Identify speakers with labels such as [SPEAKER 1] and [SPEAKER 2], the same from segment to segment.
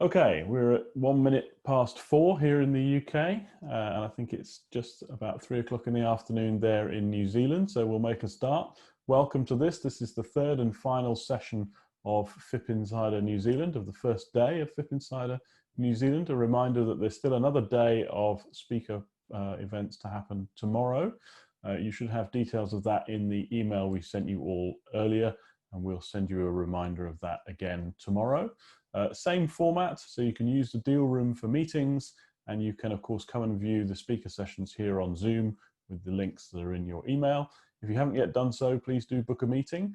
[SPEAKER 1] Okay, we're at 1 minute past 4 here in the UK, and I think it's just about 3 o'clock in the afternoon there in New Zealand, so we'll make a start. Welcome to this. This is the third and final session of FIPP Insider New Zealand, of the first day of FIPP Insider New Zealand. A reminder that there's still another day of speaker events to happen tomorrow. You should have details of that in the email we sent you all earlier, and we'll send you a reminder of that again tomorrow. Same format, so you can use the deal room for meetings, and you can of course come and view the speaker sessions here on Zoom with the links that are in your email. If you haven't yet done so, please do book a meeting.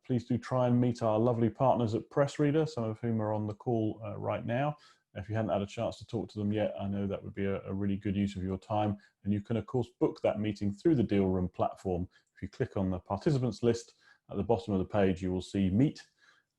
[SPEAKER 1] Please do try and meet our lovely partners at PressReader, some of whom are on the call right now. If you hadn't had a chance to talk to them yet, I know that would be a really good use of your time. And you can of course book that meeting through the deal room platform. If you click on the participants list at the bottom of the page, you will see Meet.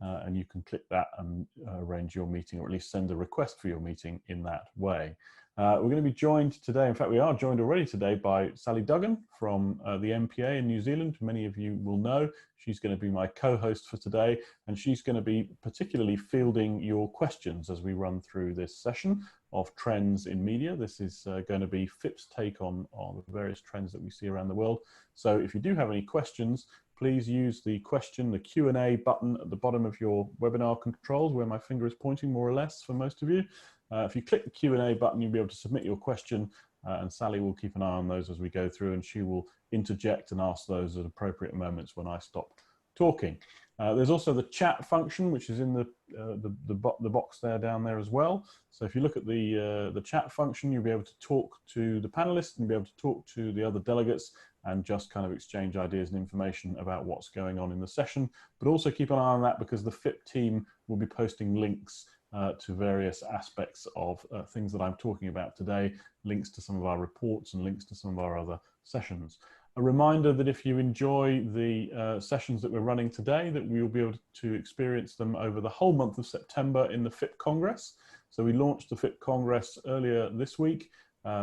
[SPEAKER 1] And you can click that and arrange your meeting, or at least send a request for your meeting in that way. We're going to be joined today, in fact we are joined already today, by Sally Duggan from the MPA in New Zealand. Many of you will know she's going to be my co-host for today, and she's going to be particularly fielding your questions as we run through this session of trends in media. This is going to be FIPP's take on the various trends that we see around the world. So if you do have any questions, please use the Q&A button at the bottom of your webinar controls, where my finger is pointing more or less for most of you. If you click the Q&A button, you'll be able to submit your question, and Sally will keep an eye on those as we go through, and she will interject and ask those at appropriate moments when I stop talking. There's also the chat function, which is in the box there down there as well. So if you look at the chat function, you'll be able to talk to the panelists and be able to talk to the other delegates and just kind of exchange ideas and information about what's going on in the session. But also keep an eye on that, because the FIPP team will be posting links to various aspects of things that I'm talking about today, links to some of our reports and links to some of our other sessions. A reminder that if you enjoy the sessions that we're running today, that we will be able to experience them over the whole month of September in the FIPP Congress. So we launched the FIPP Congress earlier this week.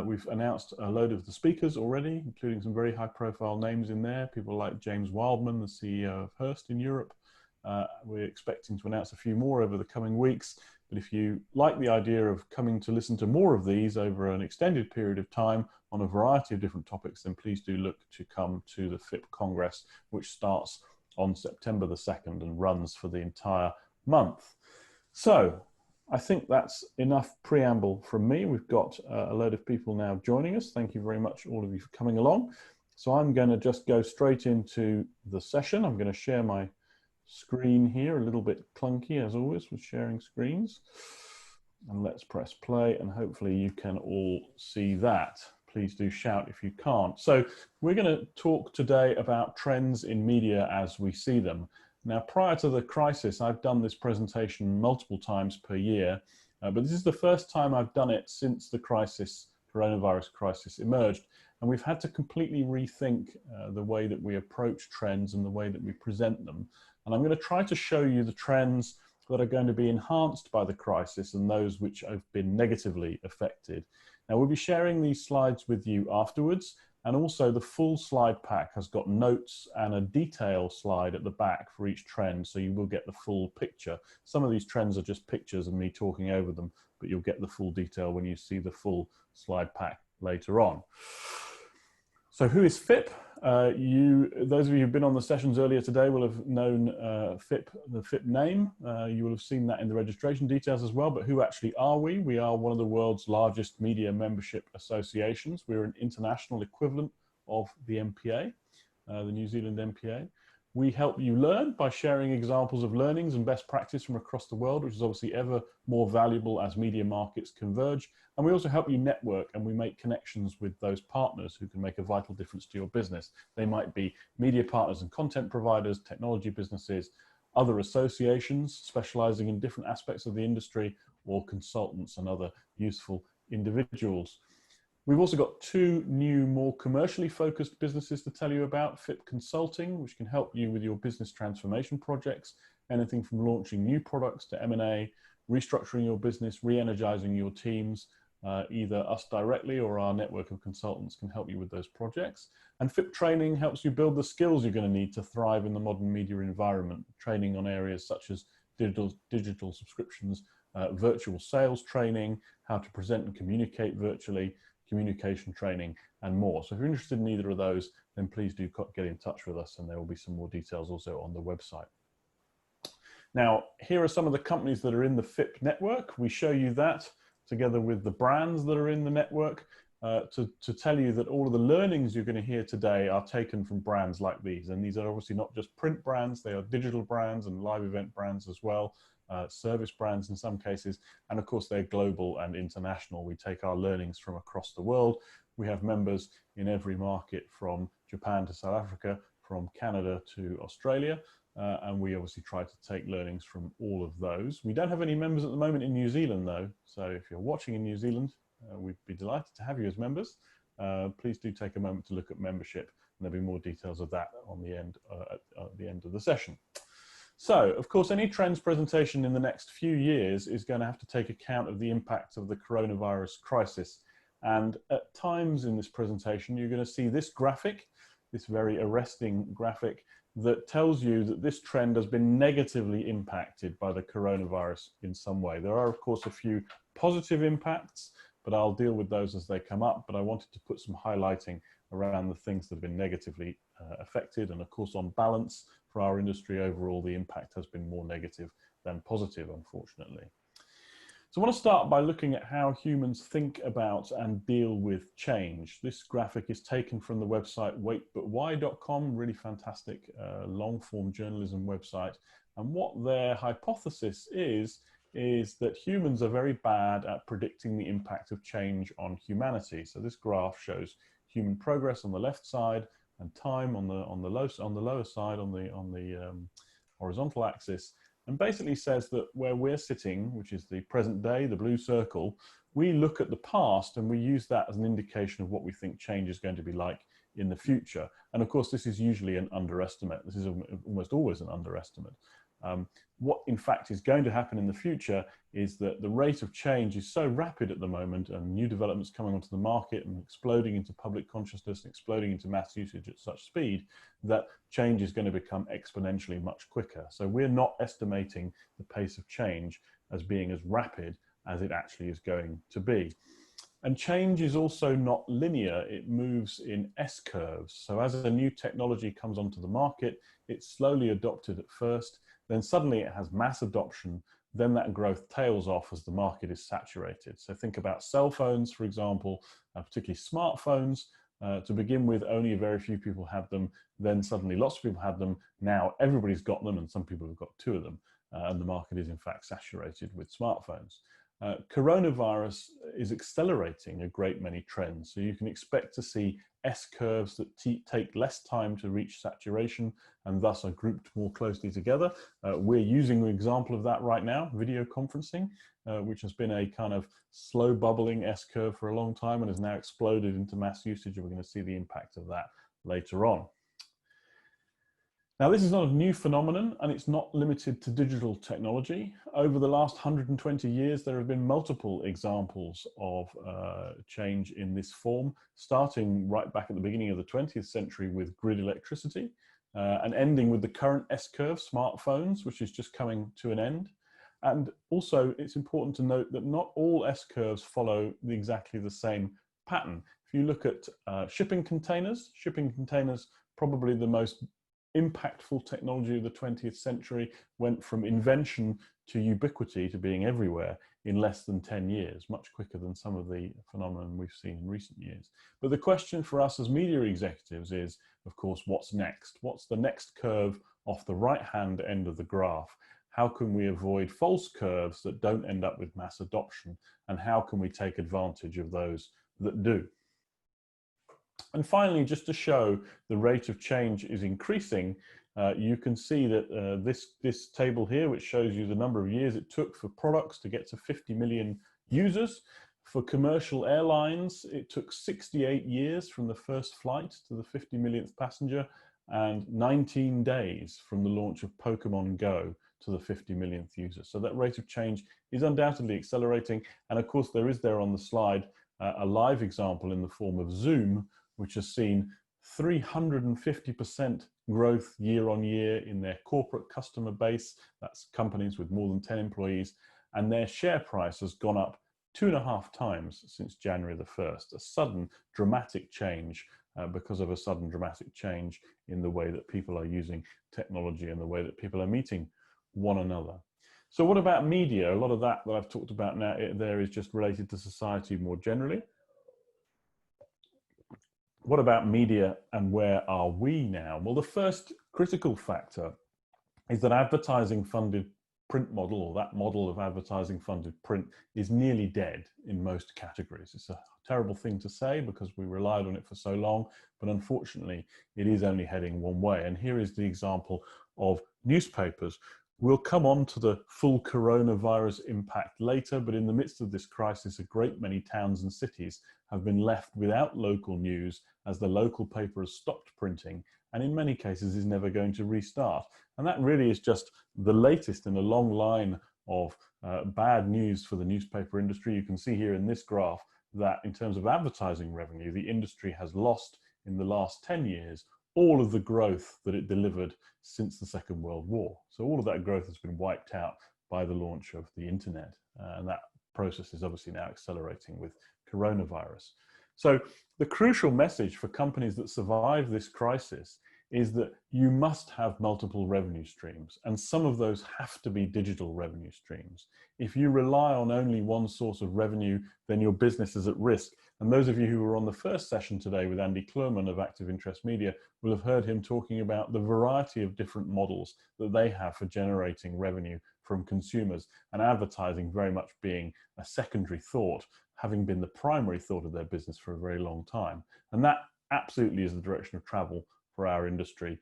[SPEAKER 1] We've announced a load of the speakers already, including some very high-profile names in there, people like James Wildman, the CEO of Hearst in Europe. We're expecting to announce a few more over the coming weeks, but if you like the idea of coming to listen to more of these over an extended period of time on a variety of different topics, then please do look to come to the FIPP Congress, which starts on September the 2nd and runs for the entire month. So, I think that's enough preamble from me. We've got a load of people now joining us. Thank you very much, all of you, for coming along. So I'm going to just go straight into the session. I'm going to share my screen here, a little bit clunky as always with sharing screens. And let's press play, and hopefully you can all see that. Please do shout if you can't. So we're going to talk today about trends in media as we see them. Now, prior to the crisis, I've done this presentation multiple times per year, but this is the first time I've done it since the coronavirus crisis emerged. And we've had to completely rethink the way that we approach trends and the way that we present them. And I'm going to try to show you the trends that are going to be enhanced by the crisis and those which have been negatively affected. Now, we'll be sharing these slides with you afterwards. And also the full slide pack has got notes and a detail slide at the back for each trend, so you will get the full picture. Some of these trends are just pictures and me talking over them, but you'll get the full detail when you see the full slide pack later on. So who is FIPP? Those of you who've been on the sessions earlier today will have known FIPP, the FIPP name. You will have seen that in the registration details as well, but who actually are we? We are one of the world's largest media membership associations. We're an international equivalent of the MPA, the New Zealand MPA. We help you learn by sharing examples of learnings and best practice from across the world, which is obviously ever more valuable as media markets converge. And we also help you network, and we make connections with those partners who can make a vital difference to your business. They might be media partners and content providers, technology businesses, other associations specializing in different aspects of the industry, or consultants and other useful individuals. We've also got two new, more commercially focused businesses to tell you about. FIPP Consulting, which can help you with your business transformation projects, anything from launching new products to M&A, restructuring your business, re-energizing your teams. Either us directly or our network of consultants can help you with those projects. And FIPP Training helps you build the skills you're going to need to thrive in the modern media environment, training on areas such as digital subscriptions virtual sales training, how to present and communicate virtually, communication training, and more. So if you're interested in either of those, then please do get in touch with us, and there will be some more details also on the website. Now, here are some of the companies that are in the FIPP network. We show you that together with the brands that are in the network to tell you that all of the learnings you're going to hear today are taken from brands like these. And these are obviously not just print brands, they are digital brands and live event brands as well, service brands in some cases. And of course, they're global and international. We take our learnings from across the world. We have members in every market from Japan to South Africa, from Canada to Australia. And we obviously try to take learnings from all of those. We don't have any members at the moment in New Zealand though. So if you're watching in New Zealand, we'd be delighted to have you as members. Please do take a moment to look at membership, and there'll be more details of that on the end, at the end of the session. So, of course, any trends presentation in the next few years is going to have to take account of the impact of the coronavirus crisis. And at times in this presentation, you're going to see this graphic, this very arresting graphic, that tells you that this trend has been negatively impacted by the coronavirus in some way. There are, of course, a few positive impacts, but I'll deal with those as they come up. But I wanted to put some highlighting around the things that have been negatively affected. And of course, on balance for our industry overall, the impact has been more negative than positive, unfortunately. So I want to start by looking at how humans think about and deal with change. This graphic is taken from the website waitbutwhy.com, really fantastic long-form journalism website. And what their hypothesis is that humans are very bad at predicting the impact of change on humanity. So this graph shows human progress on the left side and time on the lower side on the horizontal axis. And basically says that where we're sitting, which is the present day, the blue circle, we look at the past and we use that as an indication of what we think change is going to be like in the future. And of course, this is usually an underestimate. This is almost always an underestimate. What in fact is going to happen in the future is that the rate of change is so rapid at the moment, and new developments coming onto the market and exploding into public consciousness and exploding into mass usage at such speed that change is going to become exponentially much quicker. So we're not estimating the pace of change as being as rapid as it actually is going to be. And change is also not linear. It moves in S-curves. So as a new technology comes onto the market, it's slowly adopted at first, then suddenly it has mass adoption, then that growth tails off as the market is saturated. So think about cell phones, for example, particularly smartphones. To begin with, only a very few people had them, then suddenly lots of people had them. Now everybody's got them, and some people have got two of them, and the market is in fact saturated with smartphones. Coronavirus is accelerating a great many trends. So you can expect to see S-curves that take less time to reach saturation and thus are grouped more closely together. We're using an example of that right now, video conferencing, which has been a kind of slow bubbling S-curve for a long time and has now exploded into mass usage, and we're going to see the impact of that later on. Now, this is not a new phenomenon, and it's not limited to digital technology. Over the last 120 years, there have been multiple examples of change in this form, starting right back at the beginning of the 20th century with grid electricity, and ending with the current S-curve, smartphones, which is just coming to an end. And also, it's important to note that not all S-curves follow exactly the same pattern. If you look at shipping containers probably the most impactful technology of the 20th century, went from invention to ubiquity to being everywhere in less than 10 years, much quicker than some of the phenomenon we've seen in recent years. But the question for us as media executives is, of course, what's next? What's the next curve off the right-hand end of the graph? How can we avoid false curves that don't end up with mass adoption? And how can we take advantage of those that do? And finally, just to show the rate of change is increasing, you can see that this table here, which shows you the number of years it took for products to get to 50 million users. For commercial airlines, it took 68 years from the first flight to the 50 millionth passenger, and 19 days from the launch of Pokemon Go to the 50 millionth user. So that rate of change is undoubtedly accelerating. And of course, there is there on the slide a live example in the form of Zoom, which has seen 350% growth year on year in their corporate customer base. That's companies with more than 10 employees. and their share price has gone up 2.5 times since January the 1st. A sudden dramatic change because of a sudden dramatic change in the way that people are using technology and the way that people are meeting one another. So what about media? A lot of that I've talked about now there is just related to society more generally. What about media and where are we now? Well, the first critical factor is that advertising funded print model, or that model of advertising funded print, is nearly dead in most categories. It's a terrible thing to say because we relied on it for so long, but unfortunately it is only heading one way. And here is the example of newspapers. We'll come on to the full coronavirus impact later, but in the midst of this crisis, a great many towns and cities have been left without local news as the local paper has stopped printing and in many cases is never going to restart. And that really is just the latest in a long line of bad news for the newspaper industry. You can see here in this graph that in terms of advertising revenue, the industry has lost in the last 10 years all of the growth that it delivered since the Second World War. So all of that growth has been wiped out by the launch of the internet. And that process is obviously now accelerating with coronavirus. So the crucial message for companies that survive this crisis is that you must have multiple revenue streams, and some of those have to be digital revenue streams. If you rely on only one source of revenue, then your business is at risk. And those of you who were on the first session today with Andy Kluhrman of Active Interest Media will have heard him talking about the variety of different models that they have for generating revenue from consumers, and advertising very much being a secondary thought, having been the primary thought of their business for a very long time. And that absolutely is the direction of travel for our industry.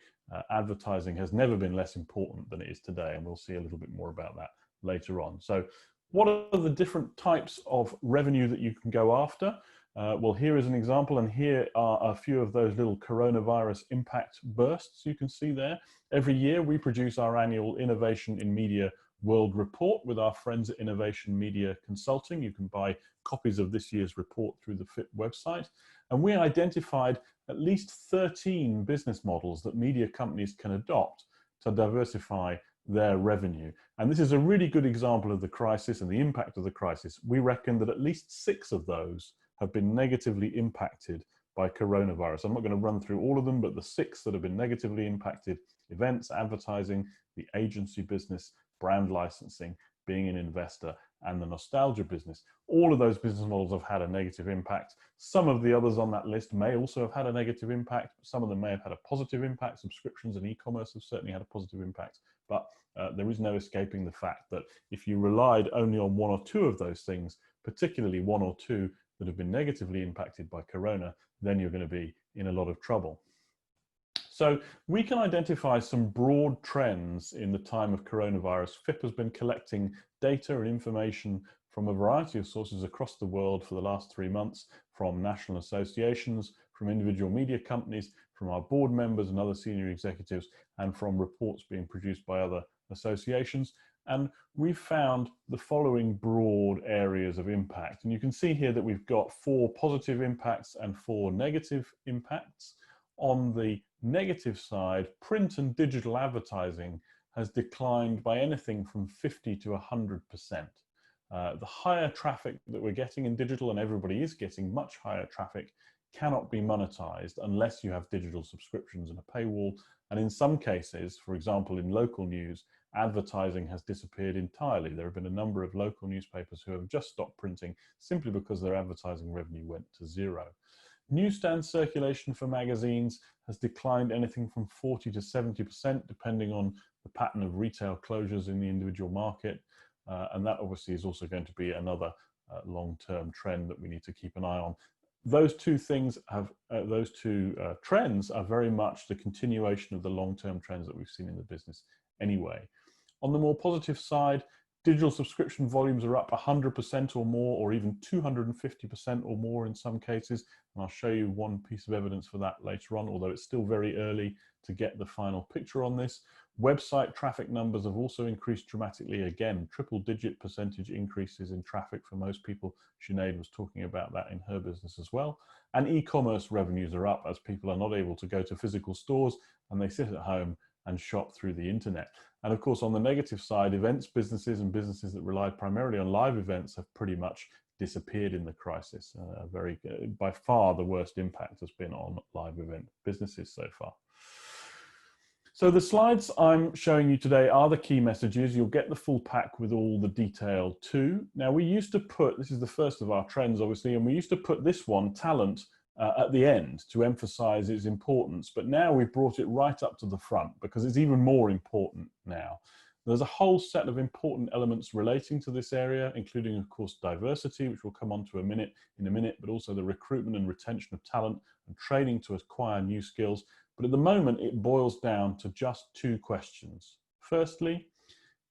[SPEAKER 1] Advertising has never been less important than it is today, and we'll see a little bit more about that later on. So what are the different types of revenue that you can go after? Well, here is an example, and here are a few of those little coronavirus impact bursts you can see there. Every year we produce our annual Innovation in Media World Report with our friends at Innovation Media Consulting. You can buy copies of this year's report through the FIPP website. And we identified at least 13 business models that media companies can adopt to diversify their revenue. And this is a really good example of the crisis and the impact of the crisis. We reckon that at least 6 of those have been negatively impacted by coronavirus. I'm not going to run through all of them, but the 6 that have been negatively impacted: events, advertising, the agency business, brand licensing, being an investor, and the nostalgia business. All of those business models have had a negative impact. Some of the others on that list may also have had a negative impact. Some of them may have had a positive impact. Subscriptions and e-commerce have certainly had a positive impact. But there is no escaping the fact that if you relied only on 1 or 2 of those things, particularly 1 or 2 that have been negatively impacted by corona, then you're going to be in a lot of trouble. So we can identify some broad trends in the time of coronavirus. FIPP has been collecting data and information from a variety of sources across the world for the last 3 months, from national associations, from individual media companies, from our board members and other senior executives, and from reports being produced by other associations. And we've found the following broad areas of impact. And you can see here that we've got 4 positive impacts and 4 negative impacts. On the negative side, print and digital advertising has declined by anything from 50 to 100%. The higher traffic that we're getting in digital, and everybody is getting much higher traffic, cannot be monetized unless you have digital subscriptions and a paywall. And in some cases, for example, in local news, advertising has disappeared entirely. There have been a number of local newspapers who have just stopped printing simply because their advertising revenue went to 0. Newsstand circulation for magazines has declined anything from 40 to 70%, depending on the pattern of retail closures in the individual market. And that obviously is also going to be another long-term trend that we need to keep an eye on. Those two things have, trends are very much the continuation of the long-term trends that we've seen in the business anyway. On the more positive side, digital subscription volumes are up 100% or more, or even 250% or more in some cases. And I'll show you one piece of evidence for that later on, although it's still very early to get the final picture on this. Website traffic numbers have also increased dramatically. Again, triple-digit percentage increases in traffic for most people. Sinead was talking about that in her business as well. And e-commerce revenues are up as people are not able to go to physical stores and they sit at home and shop through the internet. And of course, on the negative side, events businesses and businesses that relied primarily on live events have pretty much disappeared in the crisis. By far the worst impact has been on live event businesses so far. So the slides I'm showing you today are the key messages. You'll get the full pack with all the detail too. Now we used to put, this is the first of our trends obviously, and we used to put this one, talent, at the end to emphasize its importance, but now we've brought it right up to the front because it's even more important now. There's a whole set of important elements relating to this area, including of course diversity, which we'll come on to in a minute, but also the recruitment and retention of talent and training to acquire new skills. But at the moment, it boils down to just two questions. Firstly,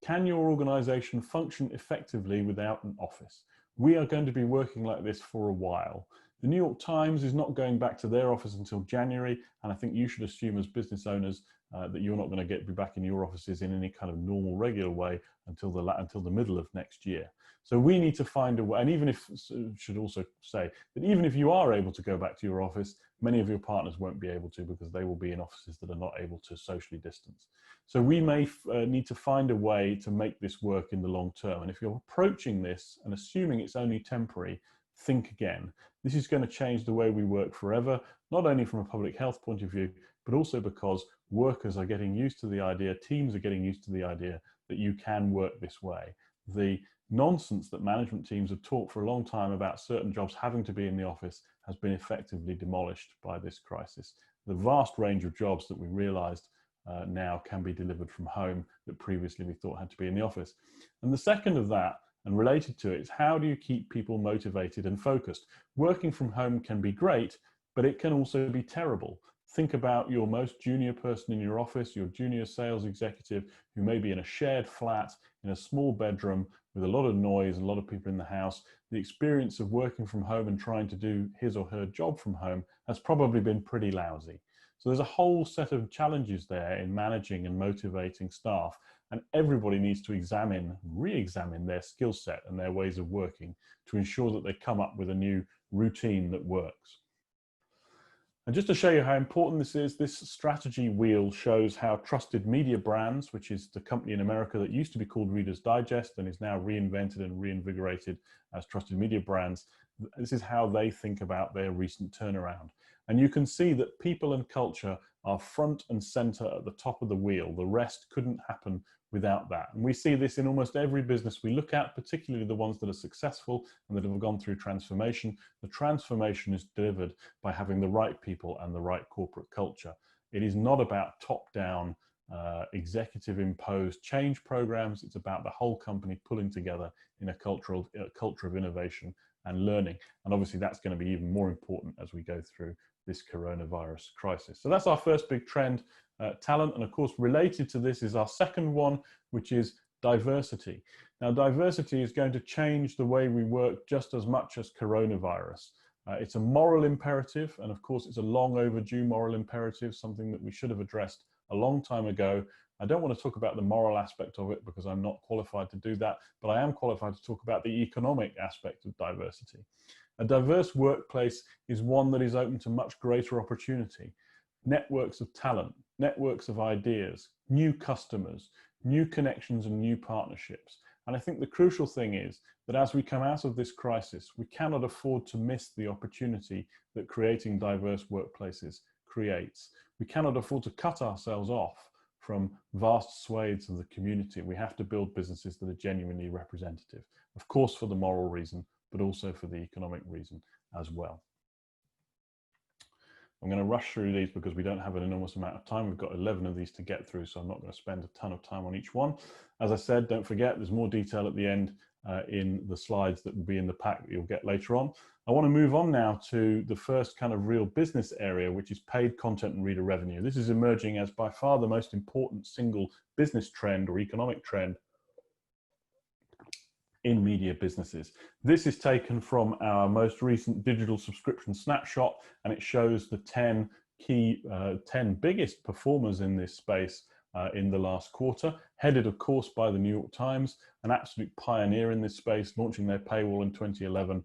[SPEAKER 1] can your organization function effectively without an office? We are going to be working like this for a while. The New York Times is not going back to their office until January, and I think you should assume as business owners that you're not going to be back in your offices in any kind of normal, regular way until the middle of next year. So we need to find a way, and even if, should also say, that even if you are able to go back to your office, many of your partners won't be able to because they will be in offices that are not able to socially distance. So we may need to find a way to make this work in the long term. And if you're approaching this and assuming it's only temporary, think again. This is going to change the way we work forever, not only from a public health point of view, but also because workers are getting used to the idea, teams are getting used to the idea that you can work this way. The nonsense that management teams have taught for a long time about certain jobs having to be in the office has been effectively demolished by this crisis. The vast range of jobs that we realized now can be delivered from home that previously we thought had to be in the office. And the second of that, and related to it, is how do you keep people motivated and focused? Working from home can be great, but it can also be terrible. Think about your most junior person in your office, your junior sales executive who may be in a shared flat, in a small bedroom with a lot of noise, a lot of people in the house. The experience of working from home and trying to do his or her job from home has probably been pretty lousy. So there's a whole set of challenges there in managing and motivating staff, and everybody needs to re-examine their skill set and their ways of working to ensure that they come up with a new routine that works. And just to show you how important this is, this strategy wheel shows how Trusted Media Brands, which is the company in America that used to be called Reader's Digest and is now reinvented and reinvigorated as Trusted Media Brands, this is how they think about their recent turnaround. And you can see that people and culture are front and center at the top of the wheel. The rest couldn't happen without that. And we see this in almost every business we look at, particularly the ones that are successful and that have gone through transformation. The transformation is delivered by having the right people and the right corporate culture. It is not about top-down executive imposed change programs. It's about the whole company pulling together in a culture of innovation and learning. And obviously that's going to be even more important as we go through this coronavirus crisis. So that's our first big trend, talent. And of course, related to this is our second one, which is diversity. Now, diversity is going to change the way we work just as much as coronavirus. It's a moral imperative, and of course, it's a long overdue moral imperative, something that we should have addressed a long time ago. I don't want to talk about the moral aspect of it because I'm not qualified to do that, but I am qualified to talk about the economic aspect of diversity. A diverse workplace is one that is open to much greater opportunity. Networks of talent, networks of ideas, new customers, new connections and new partnerships. And I think the crucial thing is that as we come out of this crisis, we cannot afford to miss the opportunity that creating diverse workplaces creates. We cannot afford to cut ourselves off from vast swathes of the community. We have to build businesses that are genuinely representative, of course, for the moral reason, but also for the economic reason as well. I'm going to rush through these because we don't have an enormous amount of time. We've got 11 of these to get through, so I'm not going to spend a ton of time on each one. As I said, don't forget, there's more detail at the end in the slides that will be in the pack that you'll get later on. I want to move on now to the first kind of real business area, which is paid content and reader revenue. This is emerging as by far the most important single business trend or economic trend in media businesses. This is taken from our most recent digital subscription snapshot, and it shows the 10 biggest performers in this space in the last quarter, headed of course by the New York Times, an absolute pioneer in this space, launching their paywall in 2011.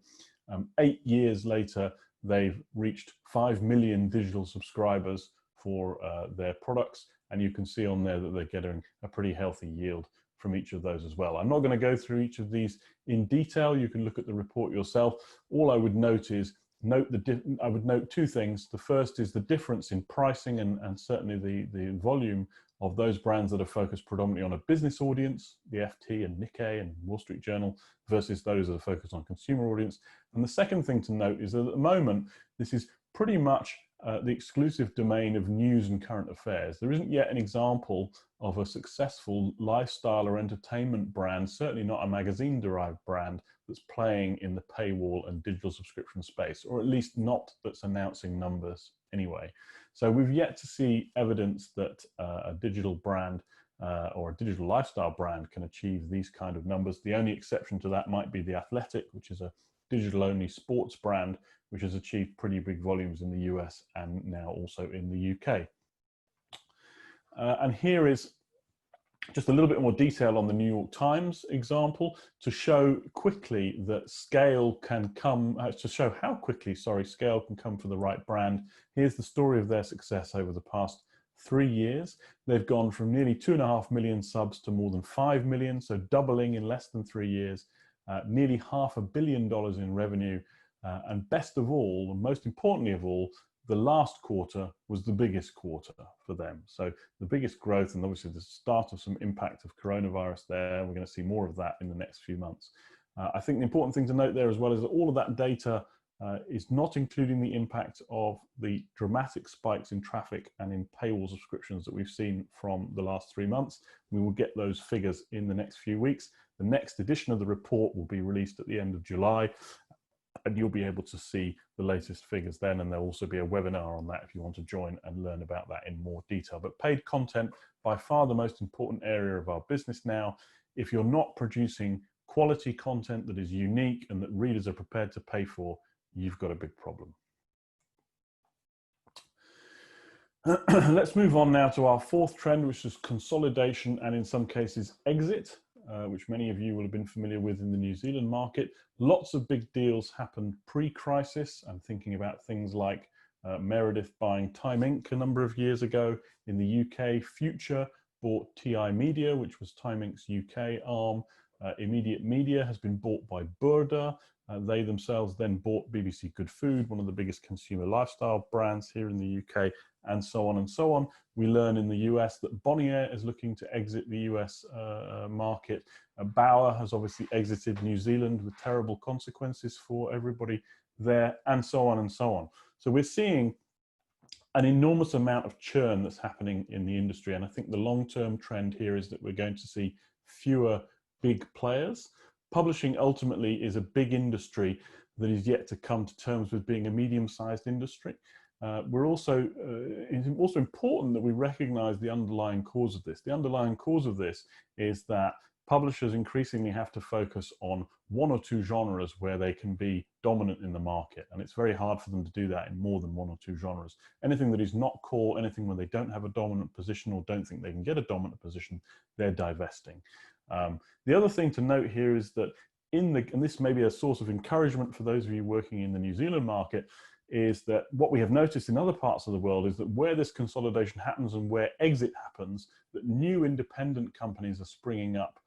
[SPEAKER 1] 8 years later, they've reached 5 million digital subscribers for their products, and you can see on there that they're getting a pretty healthy yield from each of those as well. I'm not going to go through each of these in detail. You can look at the report yourself. All I would note is, I would note two things. The first is the difference in pricing and certainly the volume of those brands that are focused predominantly on a business audience, the FT and Nikkei and Wall Street Journal, versus those that are focused on consumer audience. And the second thing to note is that at the moment, this is pretty much the exclusive domain of news and current affairs. There isn't yet an example of a successful lifestyle or entertainment brand, certainly not a magazine-derived brand, that's playing in the paywall and digital subscription space, or at least not that's announcing numbers anyway. So we've yet to see evidence that a digital brand or a digital lifestyle brand can achieve these kind of numbers. The only exception to that might be The Athletic, which is a digital-only sports brand, which has achieved pretty big volumes in the US and now also in the UK. And here is just a little bit more detail on the New York Times example to show quickly that scale can come, to show how quickly, scale can come for the right brand. Here's the story of their success over the past 3 years. They've gone from nearly 2.5 million subs to more than 5 million, so doubling in less than 3 years, nearly $500 million in revenue. And best of all, and most importantly of all, the last quarter was the biggest quarter for them. So the biggest growth, and obviously the start of some impact of coronavirus there. We're going to see more of that in the next few months. I think the important thing to note there as well is that all of that data is not including the impact of the dramatic spikes in traffic and in paywall subscriptions that we've seen from the last 3 months. We will get those figures in the next few weeks. The next edition of the report will be released at the end of July, and you'll be able to see the latest figures then, and there'll also be a webinar on that if you want to join and learn about that in more detail. But paid content, by far the most important area of our business now. If you're not producing quality content that is unique and that readers are prepared to pay for, you've got a big problem. Let's move on now to our fourth trend, which is consolidation and in some cases exit. Which many of you will have been familiar with in the New Zealand market. Lots of big deals happened pre-crisis. I'm thinking about things like Meredith buying Time Inc. a number of years ago. In the UK, Future bought TI Media, which was Time Inc.'s UK arm. Immediate Media has been bought by Burda. They themselves then bought BBC Good Food, one of the biggest consumer lifestyle brands here in the UK, and so on and so on. We learn in the US that Bonnier is looking to exit the US market. Bauer has obviously exited New Zealand with terrible consequences for everybody there, and so on and so on. So we're seeing an enormous amount of churn that's happening in the industry. And I think the long-term trend here is that we're going to see fewer big players. Publishing ultimately is a big industry that is yet to come to terms with being a medium-sized industry. It's also important that we recognize the underlying cause of this. The underlying cause of this is that publishers increasingly have to focus on one or two genres where they can be dominant in the market. And it's very hard for them to do that in more than one or two genres. Anything that is not core, anything where they don't have a dominant position or don't think they can get a dominant position, they're divesting. The other thing to note here is that and this may be a source of encouragement for those of you working in the New Zealand market, is that what we have noticed in other parts of the world is that where this consolidation happens and where exit happens, that new independent companies are springing up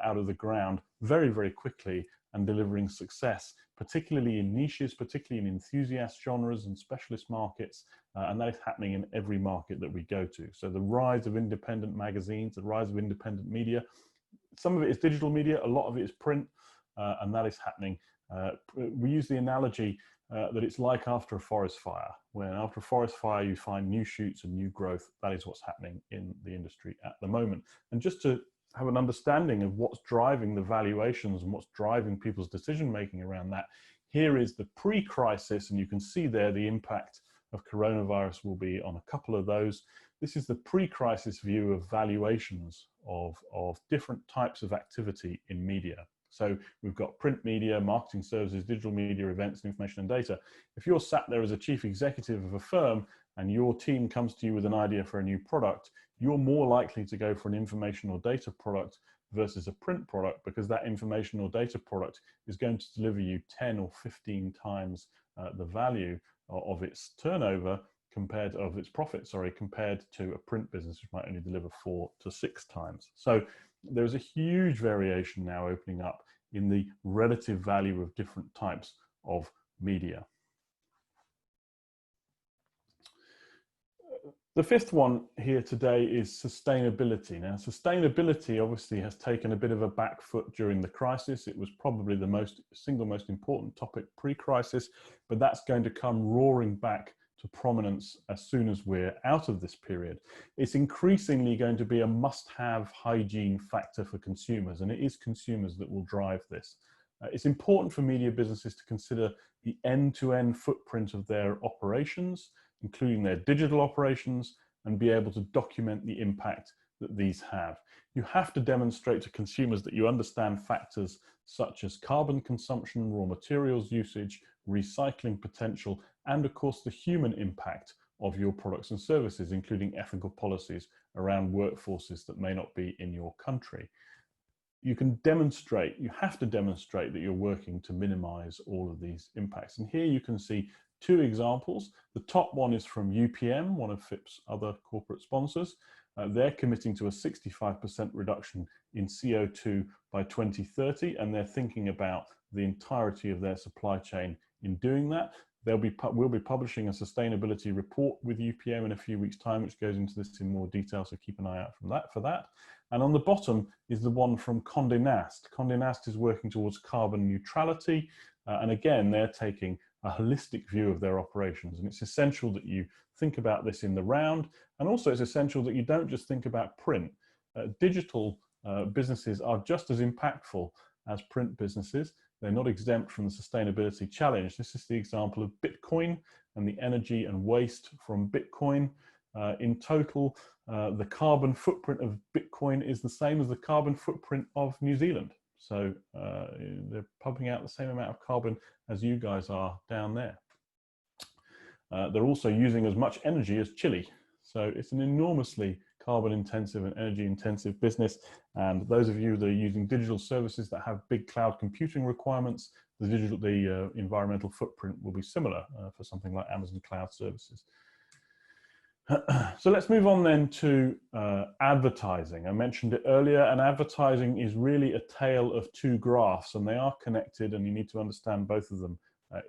[SPEAKER 1] out of the ground very, very quickly and delivering success, particularly in niches, particularly in enthusiast genres and specialist markets, and that is happening in every market that we go to. So the rise of independent magazines, the rise of independent media, some of it is digital media, a lot of it is print, and that is happening. We use the analogy that it's like after a forest fire, when after a forest fire you find new shoots and new growth. That is what's happening in the industry at the moment. And just to have an understanding of what's driving the valuations and what's driving people's decision making around that, here is the pre-crisis, and you can see there the impact of coronavirus will be on a couple of those. This is the pre-crisis view of valuations of different types of activity in media. So we've got print media, marketing services, digital media, events, and information and data. If you're sat there as a chief executive of a firm and your team comes to you with an idea for a new product, you're more likely to go for an information or data product versus a print product, because that information or data product is going to deliver you 10 or 15 times the value of its turnover compared of its profit, sorry, compared to a print business which might only deliver 4 to 6 times. So there's a huge variation now opening up in the relative value of different types of media. The fifth one here today is sustainability. Now, sustainability obviously has taken a bit of a back foot during the crisis. It was probably the single most important topic pre-crisis, but that's going to come roaring back to prominence as soon as we're out of this period. It's increasingly going to be a must-have hygiene factor for consumers, and it is consumers that will drive this. It's important for media businesses to consider the end-to-end footprint of their operations, including their digital operations, and be able to document the impact that these have. You have to demonstrate to consumers that you understand factors such as carbon consumption, raw materials usage, recycling potential, and of course the human impact of your products and services, including ethical policies around workforces that may not be in your country. You have to demonstrate that you're working to minimize all of these impacts. And here you can see 2 examples. The top one is from UPM, one of FIPP's other corporate sponsors. They're committing to a 65% reduction in CO2 by 2030, and they're thinking about the entirety of their supply chain in doing that. We'll be publishing a sustainability report with UPM in a few weeks' time, which goes into this in more detail, so keep an eye out for that. And on the bottom is the one from Condé Nast. Condé Nast is working towards carbon neutrality, and again, they're taking a holistic view of their operations. And it's essential that you think about this in the round, and also it's essential that you don't just think about print. Digital businesses are just as impactful as print businesses. They're not exempt from the sustainability challenge. This is the example of Bitcoin and the energy and waste from Bitcoin. In total, the carbon footprint of Bitcoin is the same as the carbon footprint of New Zealand. So they're pumping out the same amount of carbon as you guys are down there. They're also using as much energy as Chile. So it's an enormously carbon intensive and energy intensive business. And those of you that are using digital services that have big cloud computing requirements, the environmental footprint will be similar for something like Amazon Cloud Services. So let's move on then to advertising. I mentioned it earlier, and advertising is really a tale of 2 graphs, and they are connected, and you need to understand both of them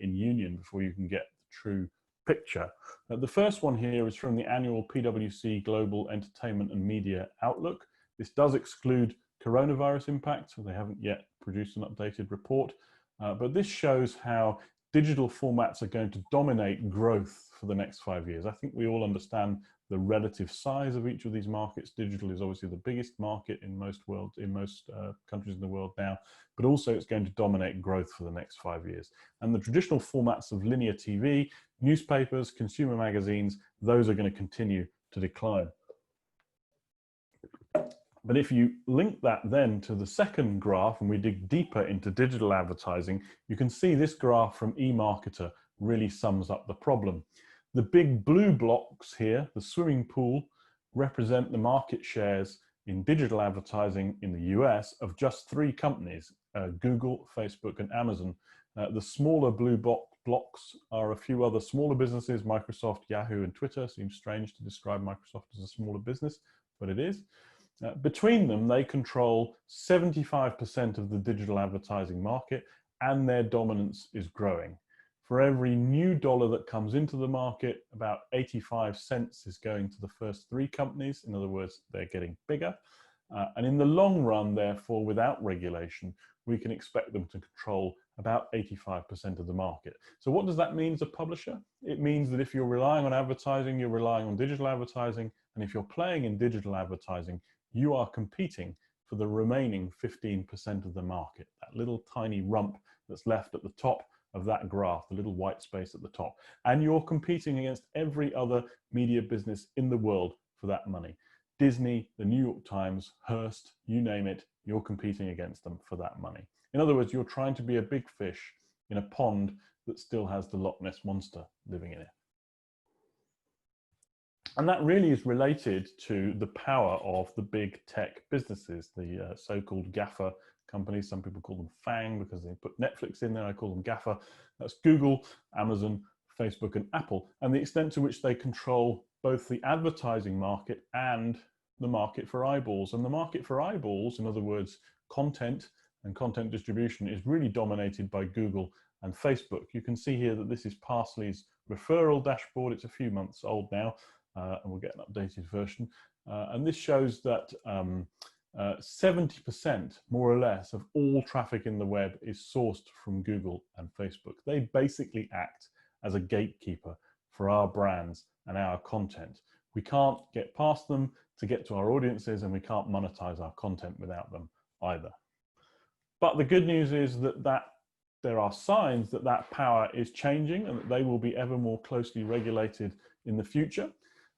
[SPEAKER 1] in union before you can get the true picture. The first one here is from the annual PwC Global Entertainment and Media Outlook. This does exclude coronavirus impact, so they haven't yet produced an updated report, but this shows how digital formats are going to dominate growth for the next 5 years. I think we all understand the relative size of each of these markets. Digital is obviously the biggest market in most countries in the world now, but also it's going to dominate growth for the next 5 years. And the traditional formats of linear TV, newspapers, consumer magazines, those are going to continue to decline. But if you link that then to the second graph and we dig deeper into digital advertising, you can see this graph from eMarketer really sums up the problem. The big blue blocks here, the swimming pool, represent the market shares in digital advertising in the US of just 3 companies, Google, Facebook, and Amazon. The smaller blue blocks are a few other smaller businesses, Microsoft, Yahoo, and Twitter. Seems strange to describe Microsoft as a smaller business, but it is. Between them, they control 75% of the digital advertising market, and their dominance is growing. For every new dollar that comes into the market, about 85 cents is going to the first 3 companies. In other words, they're getting bigger. And in the long run, therefore, without regulation, we can expect them to control about 85% of the market. So what does that mean as a publisher? It means that if you're relying on advertising, you're relying on digital advertising. And if you're playing in digital advertising, you are competing for the remaining 15% of the market, that little tiny rump that's left at the top of that graph, the little white space at the top. And you're competing against every other media business in the world for that money. Disney, the New York Times, Hearst, you name it, you're competing against them for that money. In other words, you're trying to be a big fish in a pond that still has the Loch Ness Monster living in it. And that really is related to the power of the big tech businesses, the so-called GAFA companies. Some people call them FANG because they put Netflix in there. I call them GAFA. That's Google, Amazon, Facebook and Apple, and the extent to which they control both the advertising market and the market for eyeballs. And the market for eyeballs, in other words, content and content distribution, is really dominated by Google and Facebook. You can see here that this is Parsley's referral dashboard. It's a few months old now, and we'll get an updated version. And this shows that 70% more or less of all traffic in the web is sourced from Google and Facebook. They basically act as a gatekeeper for our brands and our content. We can't get past them to get to our audiences, and we can't monetize our content without them either. But the good news is that there are signs that that power is changing and that they will be ever more closely regulated in the future.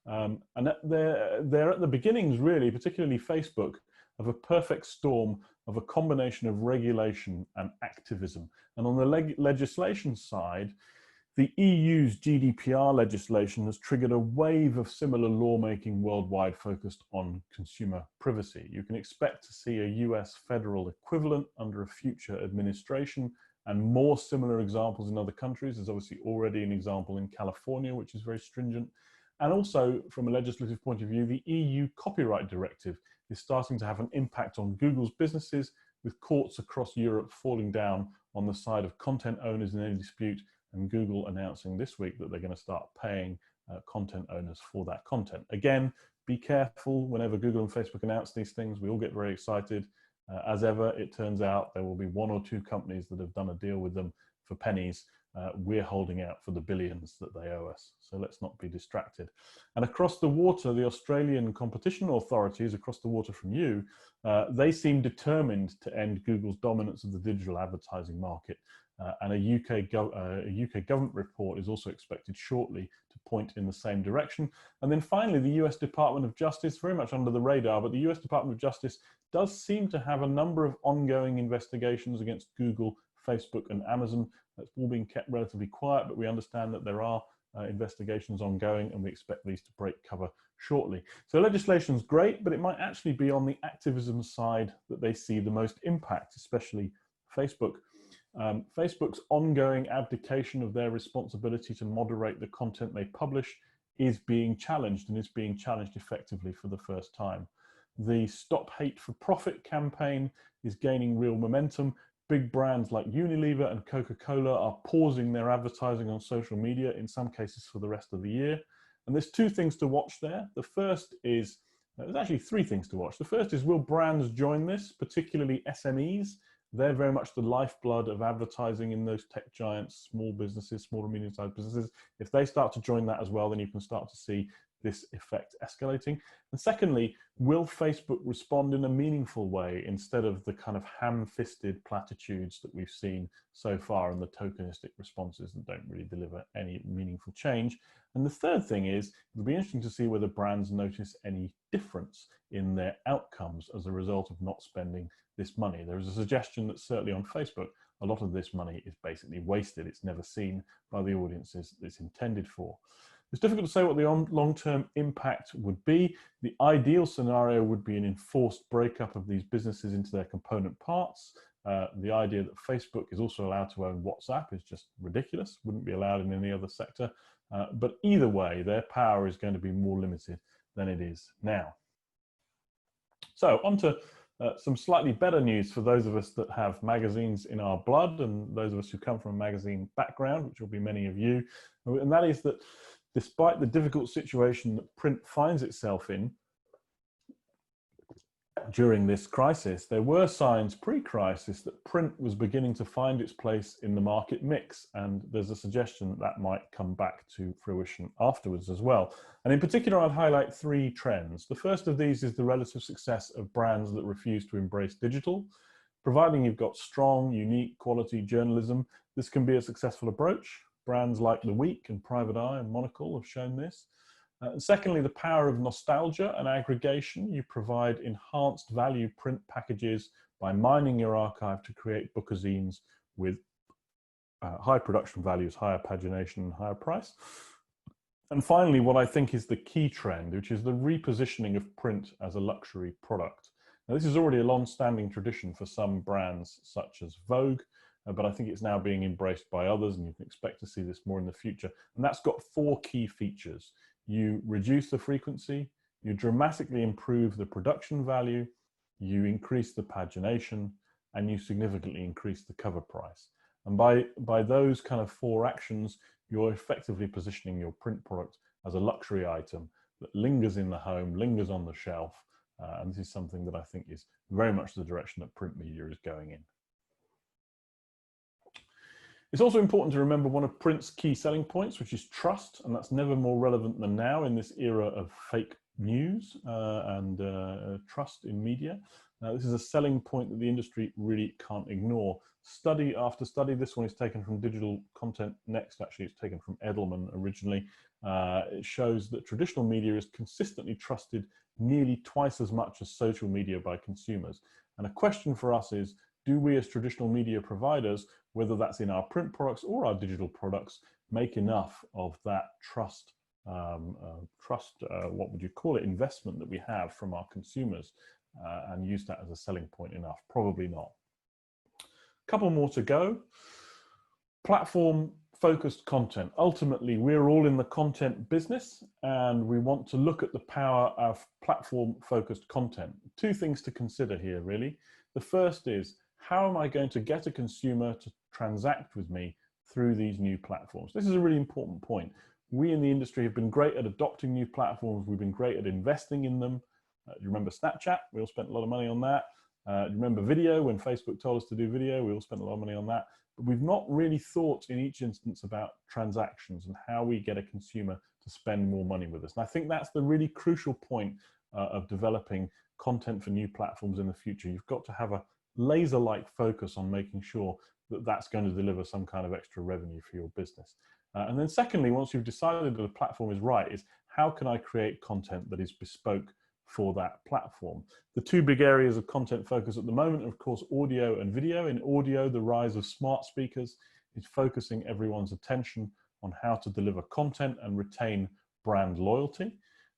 [SPEAKER 1] And they're at the beginnings, really, particularly Facebook, of a perfect storm of a combination of regulation and activism. And on the legislation side, the EU's GDPR legislation has triggered a wave of similar lawmaking worldwide focused on consumer privacy. You can expect to see a US federal equivalent under a future administration, and more similar examples in other countries. There's obviously already an example in California, which is very stringent. And also, from a legislative point of view, the EU Copyright Directive is starting to have an impact on Google's businesses, with courts across Europe falling down on the side of content owners in any dispute, and Google announcing this week that they're going to start paying content owners for that content. Again, be careful whenever Google and Facebook announce these things. We all get very excited. As ever, it turns out there will be one or two companies that have done a deal with them for pennies. We're holding out for the billions that they owe us. So let's not be distracted. And across the water, the Australian competition authorities, across the water from you, they seem determined to end Google's dominance of the digital advertising market. And a UK government report is also expected shortly to point in the same direction. And then finally, the US Department of Justice, very much under the radar, but the US Department of Justice does seem to have a number of ongoing investigations against Google, Facebook, and Amazon. That's all been kept relatively quiet, but we understand that there are investigations ongoing, and we expect these to break cover shortly. So legislation is great, but it might actually be on the activism side that they see the most impact, especially Facebook. Facebook's ongoing abdication of their responsibility to moderate the content they publish is being challenged, and is being challenged effectively for the first time. The Stop Hate for Profit campaign is gaining real momentum. Big brands like Unilever and Coca-Cola are pausing their advertising on social media, in some cases for the rest of the year. And there's two things to watch there. The first is, there's actually three things to watch. The first is, will brands join this, particularly SMEs? They're very much the lifeblood of advertising in those tech giants, small businesses, small and medium-sized businesses. If they start to join that as well, then you can start to see this effect escalating. And secondly, will Facebook respond in a meaningful way instead of the kind of ham-fisted platitudes that we've seen so far, and the tokenistic responses that don't really deliver any meaningful change? And the third thing is, it'll be interesting to see whether brands notice any difference in their outcomes as a result of not spending this money. There is a suggestion that certainly on Facebook, a lot of this money is basically wasted. It's never seen by the audiences it's intended for. It's difficult to say what the long-term impact would be. The ideal scenario would be an enforced breakup of these businesses into their component parts. The idea that Facebook is also allowed to own WhatsApp is just ridiculous, wouldn't be allowed in any other sector. But either way, their power is going to be more limited than it is now. So on to some slightly better news for those of us that have magazines in our blood, and those of us who come from a magazine background, which will be many of you. And that is that despite the difficult situation that print finds itself in during this crisis, there were signs pre-crisis that print was beginning to find its place in the market mix, and there's a suggestion that that might come back to fruition afterwards as well. And in particular, I'd highlight three trends. The first of these is the relative success of brands that refuse to embrace digital. Providing you've got strong, unique, quality journalism, this can be a successful approach. Brands like The Week and Private Eye and Monocle have shown this. And secondly, the power of nostalgia and aggregation. You provide enhanced value print packages by mining your archive to create bookazines with high production values, higher pagination, and higher price. And finally, what I think is the key trend, which is the repositioning of print as a luxury product. Now, this is already a long-standing tradition for some brands such as Vogue, but I think it's now being embraced by others, and you can expect to see this more in the future. And that's got 4 key features. You reduce the frequency, you dramatically improve the production value, you increase the pagination, and you significantly increase the cover price. And by those kind of 4 actions, you're effectively positioning your print product as a luxury item that lingers in the home, lingers on the shelf. And this is something that I think is very much the direction that print media is going in. It's also important to remember one of print's key selling points, which is trust, and that's never more relevant than now in this era of fake news and trust in media. This is a selling point that the industry really can't ignore. Study after study, this one is taken from Digital Content Next, actually it's taken from Edelman originally. It shows that traditional media is consistently trusted nearly twice as much as social media by consumers. And a question for us is, do we as traditional media providers, whether that's in our print products or our digital products, make enough of that trust, what would you call it, investment that we have from our consumers and use that as a selling point enough? Probably not. A couple more to go. Platform focused content. Ultimately, we're all in the content business and we want to look at the power of platform focused content. 2 things to consider here really. The first is, how am I going to get a consumer to transact with me through these new platforms? This is a really important point. We in the industry have been great at adopting new platforms. We've been great at investing in them. You remember Snapchat? We all spent a lot of money on that. You remember video? When Facebook told us to do video, we all spent a lot of money on that. But we've not really thought in each instance about transactions and how we get a consumer to spend more money with us. And I think that's the really crucial point of developing content for new platforms in the future. You've got to have a laser-like focus on making sure that that's going to deliver some kind of extra revenue for your business. And then secondly, once you've decided that the platform is right, is how can I create content that is bespoke for that platform? The 2 big areas of content focus at the moment are, of course, audio and video. In audio, the rise of smart speakers is focusing everyone's attention on how to deliver content and retain brand loyalty.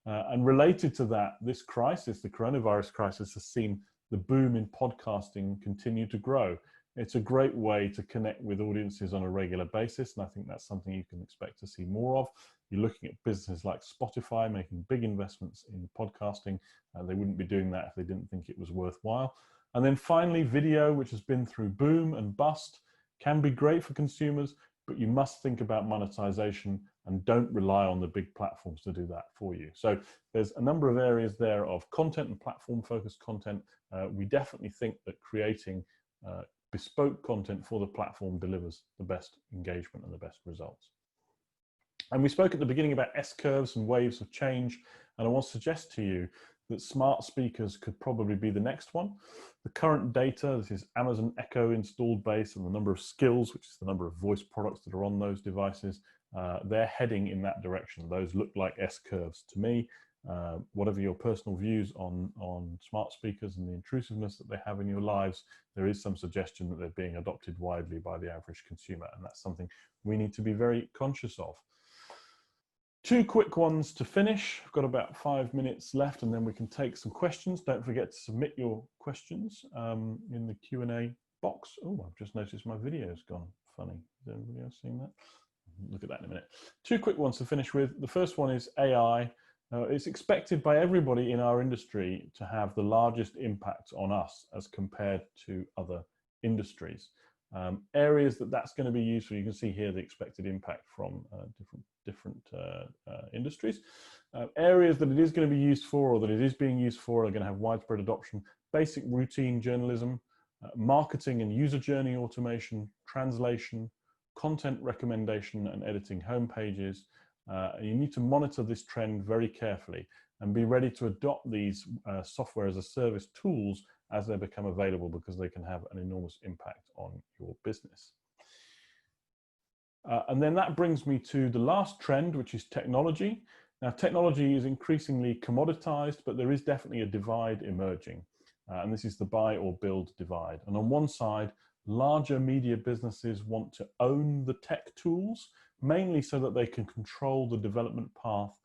[SPEAKER 1] And related to that, this crisis, the coronavirus crisis, has seen the boom in podcasting continue to grow. It's a great way to connect with audiences on a regular basis, and I think that's something you can expect to see more of. You're looking at businesses like Spotify making big investments in podcasting. They wouldn't be doing that if they didn't think it was worthwhile. And then finally, video, which has been through boom and bust, can be great for consumers, but you must think about monetization and don't rely on the big platforms to do that for you. So there's a number of areas there of content and platform focused content. We definitely think that creating bespoke content for the platform delivers the best engagement and the best results. And we spoke at the beginning about S-curves and waves of change, and I want to suggest to you that smart speakers could probably be the next one. The current data, this is Amazon Echo installed base and the number of skills, which is the number of voice products that are on those devices, they're heading in that direction. Those look like S-curves to me. Whatever your personal views on smart speakers and the intrusiveness that they have in your lives, there is some suggestion that they're being adopted widely by the average consumer, and that's something we need to be very conscious of. 2 quick ones to finish. I've got about 5 minutes left and then we can take some questions. Don't forget to submit your questions in the Q&A box. Oh, I've just noticed my video's gone funny. Is everybody else seeing that? Look at that in a minute. 2 quick ones to finish with. The first one is AI. It's expected by everybody in our industry to have the largest impact on us as compared to other industries. Areas that that's going to be used for, you can see here the expected impact from different industries. Areas that it is going to be used for or that it is being used for are going to have widespread adoption: basic routine journalism, marketing and user journey automation, translation, content recommendation and editing homepages. You need to monitor this trend very carefully and be ready to adopt these software as a service tools as they become available, because they can have an enormous impact on your business. And then that brings me to the last trend, which is technology. Now, technology is increasingly commoditized, but there is definitely a divide emerging. And this is the buy or build divide. And on one side, larger media businesses want to own the tech tools, mainly so that they can control the development path,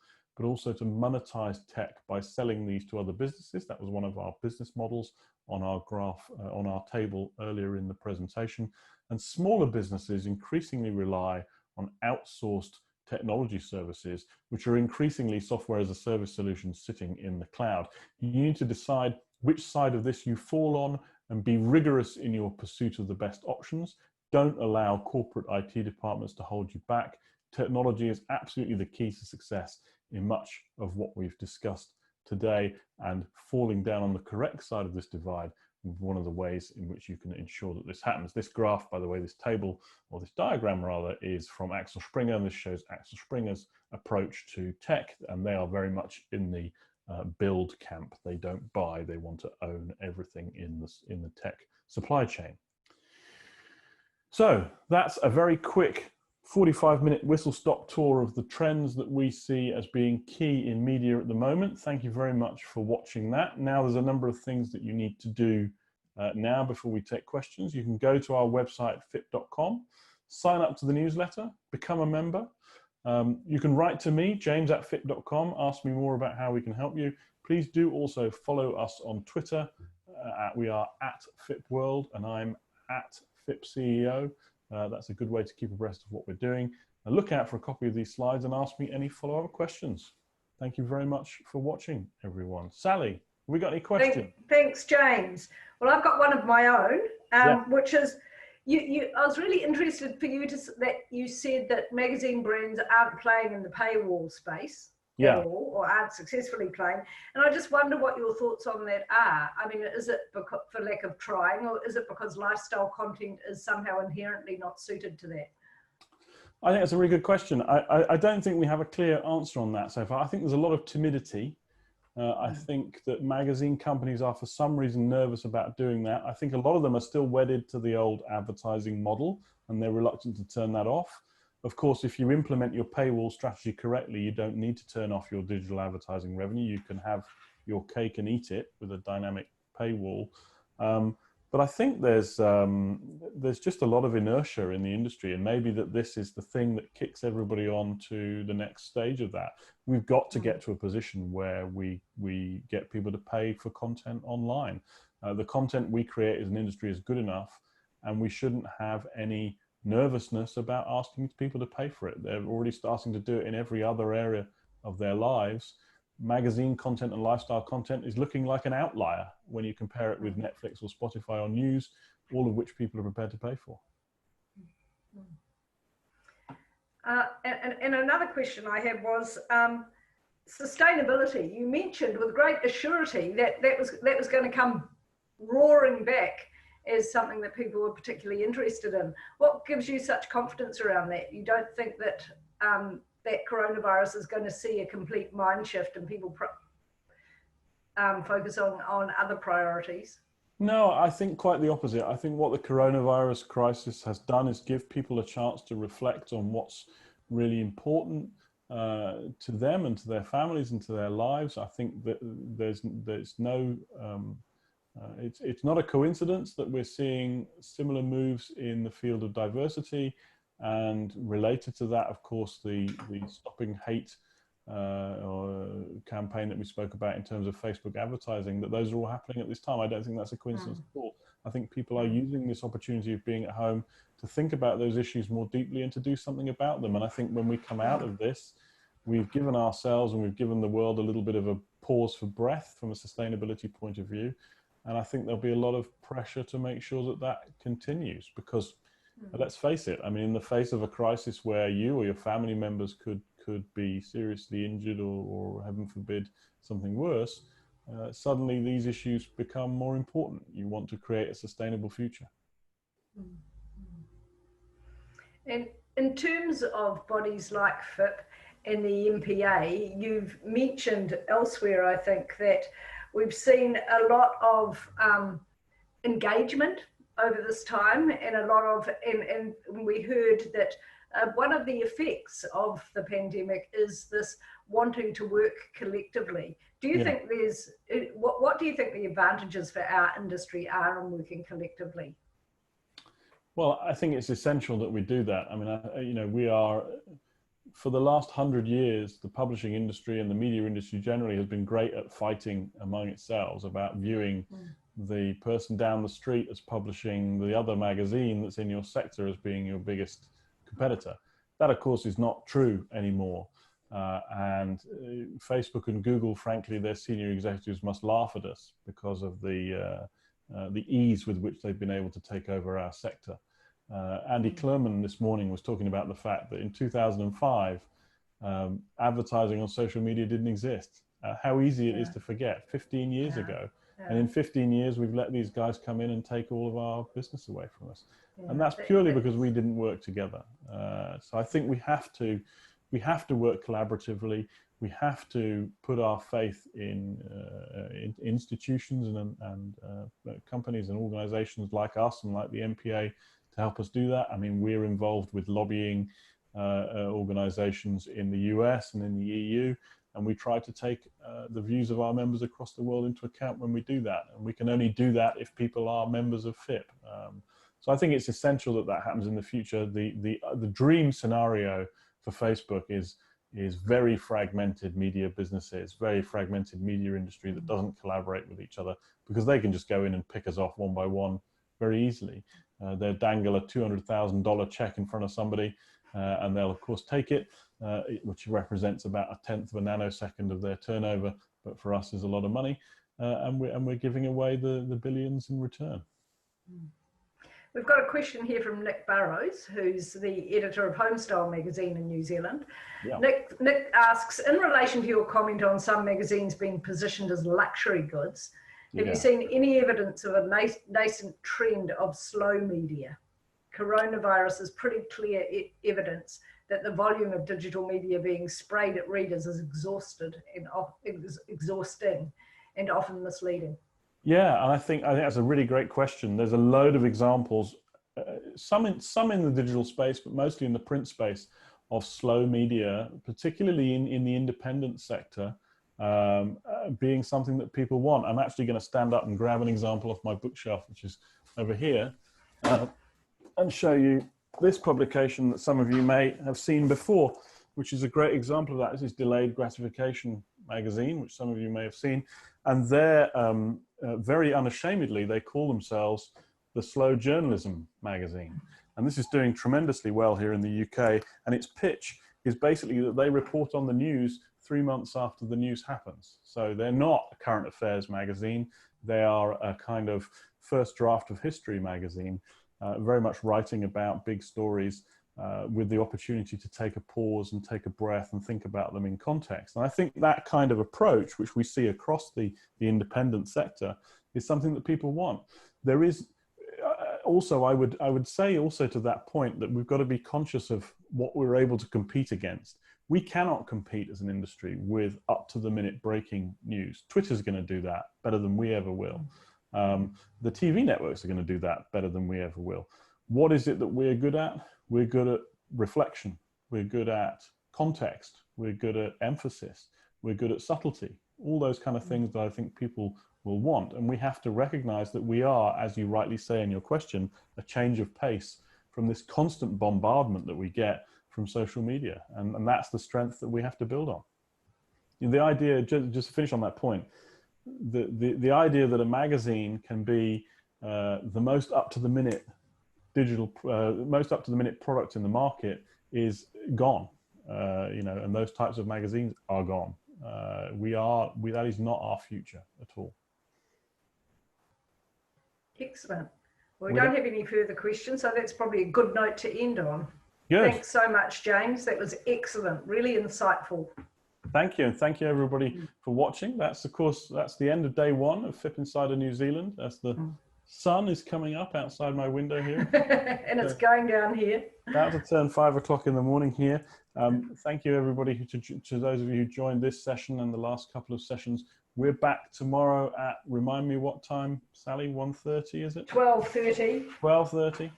[SPEAKER 1] but also to monetize tech by selling these to other businesses. That was one of our business models on our graph, on our table earlier in the presentation. And smaller businesses increasingly rely on outsourced technology services, which are increasingly software as a service solutions sitting in the cloud. You need to decide which side of this you fall on and be rigorous in your pursuit of the best options. Don't allow corporate IT departments to hold you back. Technology is absolutely the key to success in much of what we've discussed today, and falling down on the correct side of this divide is one of the ways in which you can ensure that this happens. This graph, by the way, this table, or this diagram rather, is from Axel Springer, and this shows Axel Springer's approach to tech, and they are very much in the build camp. They don't buy, they want to own everything in the tech supply chain. So that's a very quick 45-minute whistle-stop tour of the trends that we see as being key in media at the moment. Thank you very much for watching that. Now there's a number of things that you need to do now before we take questions. You can go to our website, FIPP.com, sign up to the newsletter, become a member. You can write to me, james@fipp.com, ask me more about how we can help you. Please do also follow us on Twitter. We are @FIPPWorld, and I'm @FIPPCEO. That's a good way to keep abreast of what we're doing. And look out for a copy of these slides and ask me any follow-up questions. Thank you very much for watching, everyone. Sally, have we got any questions?
[SPEAKER 2] Thanks, James. Well, I've got one of my own, which is, I was really interested for you that you said that magazine brands aren't playing in the paywall space at all, or aren't successfully playing. And I just wonder what your thoughts on that are. I mean, is it for lack of trying, or is it because lifestyle content is somehow inherently not suited to that?
[SPEAKER 1] I think that's a really good question. I don't think we have a clear answer on that so far. I think there's a lot of timidity. I think that magazine companies are for some reason nervous about doing that. I think a lot of them are still wedded to the old advertising model, and they're reluctant to turn that off. Of course, if you implement your paywall strategy correctly, you don't need to turn off your digital advertising revenue. You can have your cake and eat it with a dynamic paywall. But I think there's just a lot of inertia in the industry, and maybe that this is the thing that kicks everybody on to the next stage of that. We've got to get to a position where we get people to pay for content online. The content we create as an industry is good enough, and we shouldn't have any nervousness about asking people to pay for it. They're already starting to do it in every other area of their lives. Magazine content and lifestyle content is looking like an outlier when you compare it with Netflix or Spotify or news, all of which people are prepared to pay for.
[SPEAKER 2] And another question I had was sustainability. You mentioned with great assurity that was going to come roaring back as something that people were particularly interested in. What gives you such confidence around that? You don't think that that coronavirus is going to see a complete mind shift and people focus on other priorities?
[SPEAKER 1] No, I think quite the opposite. I think what the coronavirus crisis has done is give people a chance to reflect on what's really important to them and to their families and to their lives. I think that there's no it's not a coincidence that we're seeing similar moves in the field of diversity, and related to that, of course, the Stopping Hate campaign that we spoke about in terms of Facebook advertising, that those are all happening at this time. I don't think that's a coincidence at all. I think people are using this opportunity of being at home to think about those issues more deeply and to do something about them. And I think when we come out of this, we've given ourselves and we've given the world a little bit of a pause for breath from a sustainability point of view. And I think there'll be a lot of pressure to make sure that that continues, because let's face it, I mean, in the face of a crisis where you or your family members could be seriously injured or heaven forbid, something worse, suddenly these issues become more important. You want to create a sustainable future.
[SPEAKER 2] And in terms of bodies like FIPP and the MPA, you've mentioned elsewhere, I think, that we've seen a lot of engagement over this time, and a lot of, and we heard that one of the effects of the pandemic is this wanting to work collectively. Do you think there's, what do you think the advantages for our industry are in working collectively?
[SPEAKER 1] Well, I think it's essential that we do that. I mean, you know, for the last 100 years, the publishing industry and the media industry generally has been great at fighting among itself about viewing the person down the street as publishing the other magazine that's in your sector as being your biggest competitor. That, of course, is not true anymore. And Facebook and Google, frankly, their senior executives must laugh at us because of the ease with which they've been able to take over our sector. Andy Clerman this morning was talking about the fact that in 2005, advertising on social media didn't exist. How easy it is to forget 15 years ago. And in 15 years, we've let these guys come in and take all of our business away from us. And that's purely because we didn't work together. So I think we have to work collaboratively. We have to put our faith in institutions and companies and organizations like us and like the MPA to help us do that. I mean, we're involved with lobbying organizations in the US and in the EU, and we try to take the views of our members across the world into account when we do that. And we can only do that if people are members of FIPP. So I think it's essential that that happens in the future. The dream scenario for Facebook is very fragmented media businesses, very fragmented media industry that doesn't collaborate with each other, because they can just go in and pick us off one by one very easily. They'll dangle a $200,000 check in front of somebody, and they'll of course take it, which represents about 1/10 of a nanosecond of their turnover, but for us is a lot of money, and we're giving away the billions in return.
[SPEAKER 2] We've got a question here from Nick Burrows, who's the editor of Homestyle magazine in New Zealand. Yeah. Nick asks, in relation to your comment on some magazines being positioned as luxury goods, have you seen any evidence of a nascent trend of slow media? Coronavirus is pretty clear evidence that the volume of digital media being sprayed at readers is exhausting and often misleading.
[SPEAKER 1] Yeah, and I think that's a really great question. There's a load of examples, some in the digital space, but mostly in the print space, of slow media, particularly in the independent sector, being something that people want. I'm actually going to stand up and grab an example off my bookshelf, which is over here, and show you this publication that some of you may have seen before, which is a great example of that. This is Delayed Gratification magazine, which some of you may have seen. And they're very unashamedly, they call themselves the Slow Journalism magazine. And this is doing tremendously well here in the UK. And its pitch is basically that they report on the news 3 months after the news happens. So they're not a current affairs magazine. They are a kind of first draft of history magazine, very much writing about big stories with the opportunity to take a pause and take a breath and think about them in context. And I think that kind of approach, which we see across the independent sector, is something that people want. There is also, I would say also to that point, that we've got to be conscious of what we're able to compete against. We cannot compete as an industry with up-to-the-minute breaking news. Twitter's going to do that better than we ever will. The TV networks are going to do that better than we ever will. What is it that we're good at? We're good at reflection. We're good at context. We're good at emphasis. We're good at subtlety. All those kind of things that I think people will want. And we have to recognize that we are, as you rightly say in your question, a change of pace from this constant bombardment that we get from social media. And that's the strength that we have to build on. The idea, just to finish on that point, the idea that a magazine can be the most up-to-the-minute most up-to-the-minute product in the market is gone, and those types of magazines are gone. That is not our future at all.
[SPEAKER 2] Excellent. Well, we don't have any further questions, so that's probably a good note to end on.
[SPEAKER 1] Good.
[SPEAKER 2] Thanks so much, James. That was excellent, really insightful.
[SPEAKER 1] Thank you, and thank you everybody for watching. That's the end of day one of FIPP Insider New Zealand. That's the sun is coming up outside my window here.
[SPEAKER 2] And it's going down here.
[SPEAKER 1] About to turn 5 o'clock in the morning here. Thank you everybody to those of you who joined this session and the last couple of sessions. We're back tomorrow at, remind me what time, Sally, 1:30 is it?
[SPEAKER 2] 12:30.
[SPEAKER 1] 12:30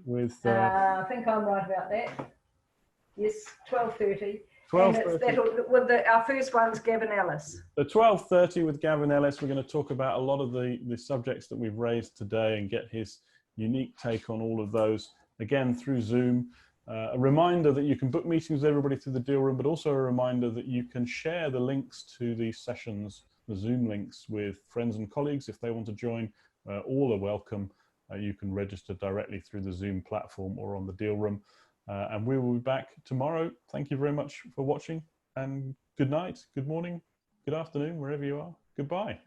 [SPEAKER 1] with...
[SPEAKER 2] I think I'm right about that. Yes, 12:30.
[SPEAKER 1] 12:30.
[SPEAKER 2] Our first one's Gavin Ellis.
[SPEAKER 1] So 12:30 with Gavin Ellis, we're going to talk about a lot of the subjects that we've raised today and get his unique take on all of those, again, through Zoom. A reminder that you can book meetings with everybody through the deal room, but also a reminder that you can share the links to these sessions, the Zoom links, with friends and colleagues if they want to join. All are welcome. You can register directly through the Zoom platform or on the deal room. And we will be back tomorrow. Thank you very much for watching, and good night, good morning, good afternoon, wherever you are. Goodbye.